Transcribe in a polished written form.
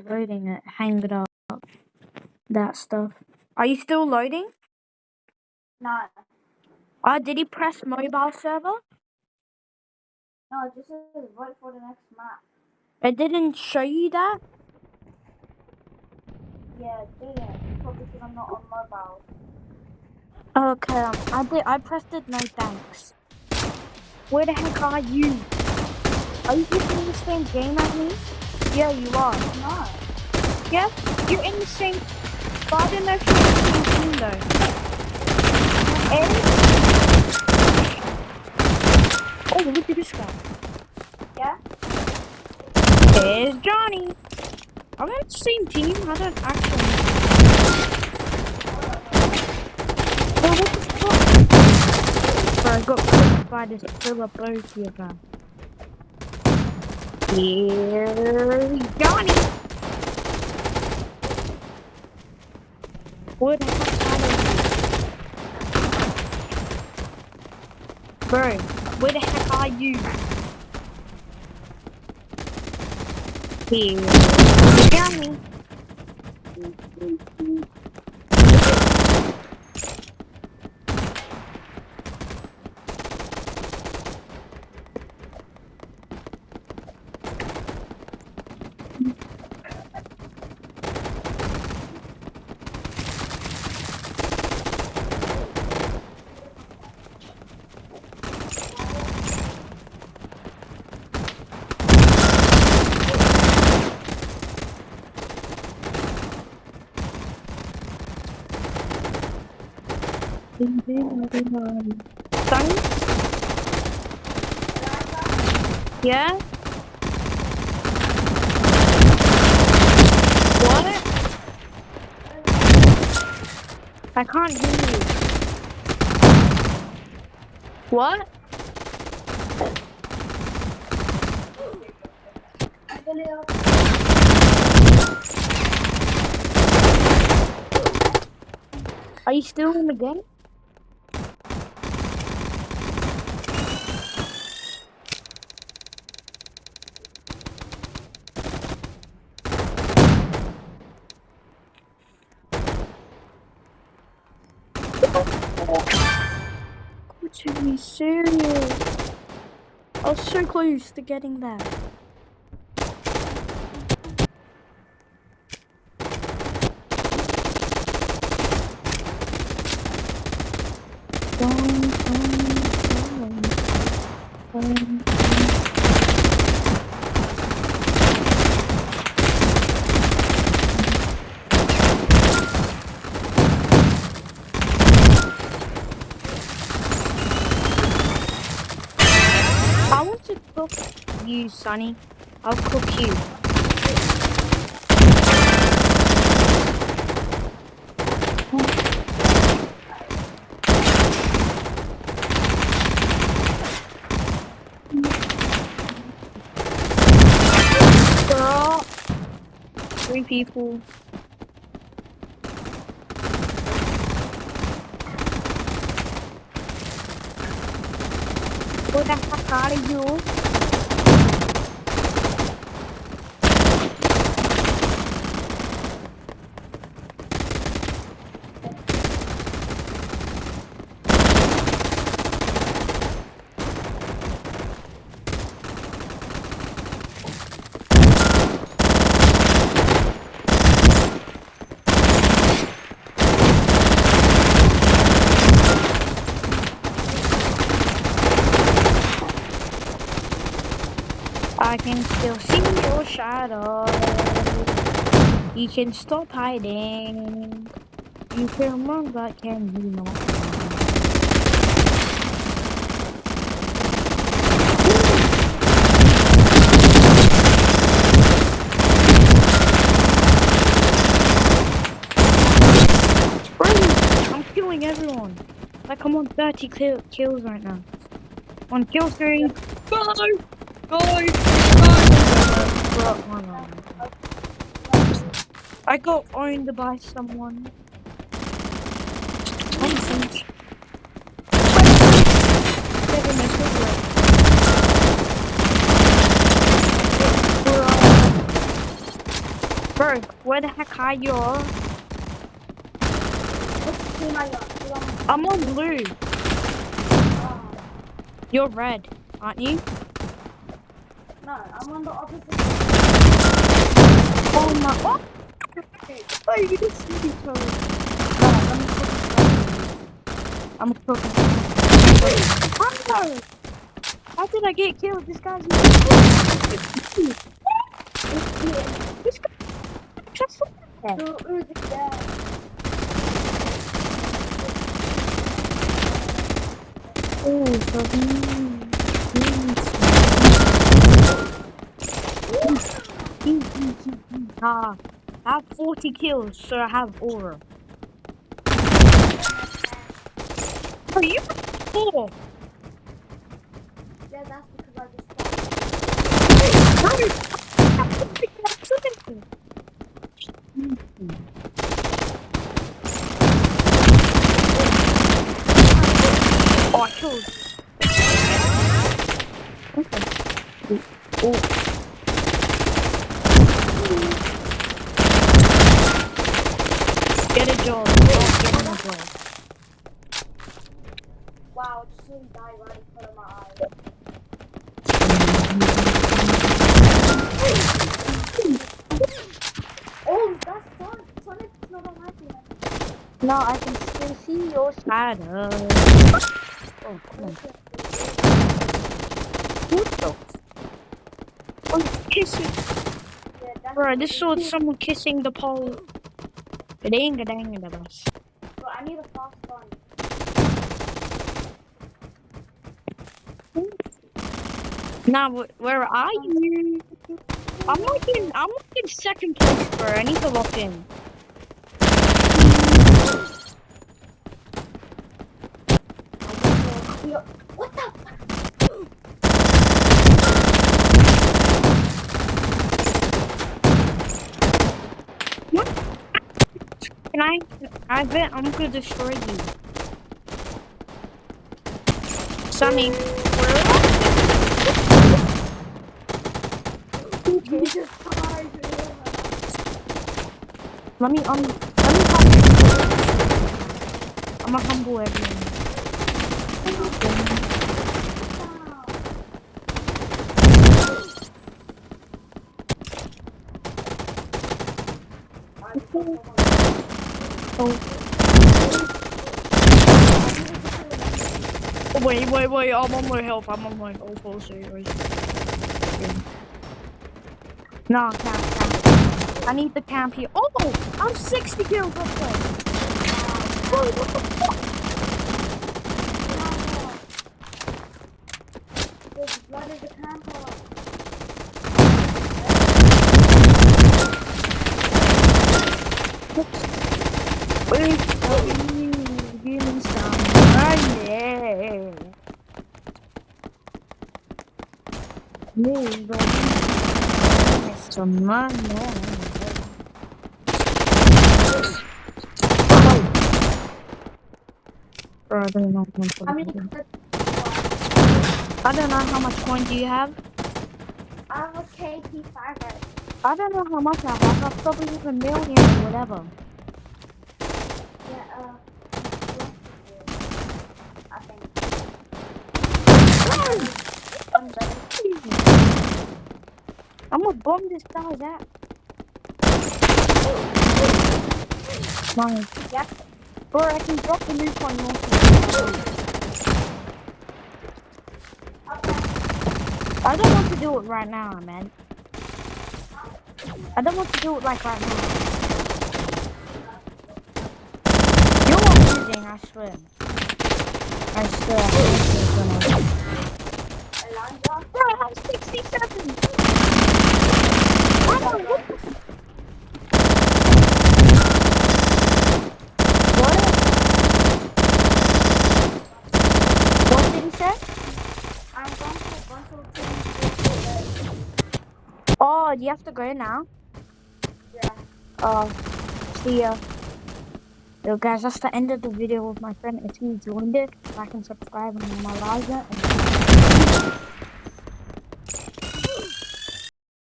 loading it, hang it up, that stuff. Are you still loading? No. Did he press mobile server? No, it just says wait for the next map. It didn't show you that? Yeah, it didn't. Probably because I'm not on mobile. Okay, I pressed it, no thanks. Where the heck are you? Are you just in the same game as me? Yeah, you are. No. Yeah? You're in the same... But I don't know if you're in the same team though. And... Oh, look at this guy. Yeah? There's Johnny. I'm in the same team. I don't actually... Oh, what the fuck? Bro, I got clipped by this Philadelphia guy. Here's Johnny. Where the heck are you? Bro, where the heck are you? Here's Johnny. Sonny? Yeah? What? I can't hear you. What? Are you still in the game? To be serious. I was so close to getting that. I want to cook you, Sonny. I'll cook you. Girl. 3 people. Where the heck are you? I can still see your shadow. You can stop hiding. You can run, but can you not? Bro, I'm killing everyone. Like I'm on 30 kills right now. On kill stream. Go! Go! I got owned by someone. Bro, where the heck are you? Which team are you on? You on? I'm on blue. You're red, aren't you? No, I'm on the opposite. Oh my. Oh! Oh, you just see each other. No, let me cook. I'm cooking. Oh! How did I get killed? This guy's. This guy just there. Oh, so I have 40 kills, so I have aura. Oh, you have 4. Yeah, that's because I just Oh, I killed. Okay. Oh. Get a job. Get a job. wow, it just really died right in front of my eyes. Oh, that's Sonic. Sonic's not on my team. No, I can still see your shadow. Oh, come on. What the? Oh, kissing. Yeah, that's Bro, this saw someone kissing the pole. Dang, dang, the bus. But I need a fast gun. Now, where are you? I'm like in second place, bro. I need to lock in. What the fuck? What? Can I bet I'm gonna destroy you. Sonny, where are you? Let me humble. I'm a humble everyone. Oh. Wait, I'm on my health. I'm on my full series. No, camp. I need the camp here. Oh, I'm 60 kills up there. Whoa, what the fuck? There's blood in the camper. Wait, give me some money. Move on. Mr. Money. Bro, I don't know how much I don't know how much coin do you have? I have a KP5 right. I don't know how much I have. I probably have a million or whatever. Yeah, I think. I'm gonna bomb this guy's ass. Nice. Yep. Bro, I can drop the nuke on your team. Okay. I don't want to do it right now, man. I don't want to do it like right now. You're losing, I swear. I swear. Bro, I have 67. What? What did he say? I'm going to Oh, you have to go now? Yeah. Oh, see ya. So guys, that's the end of the video with my friend. If you enjoyed it, like and subscribe and my live it.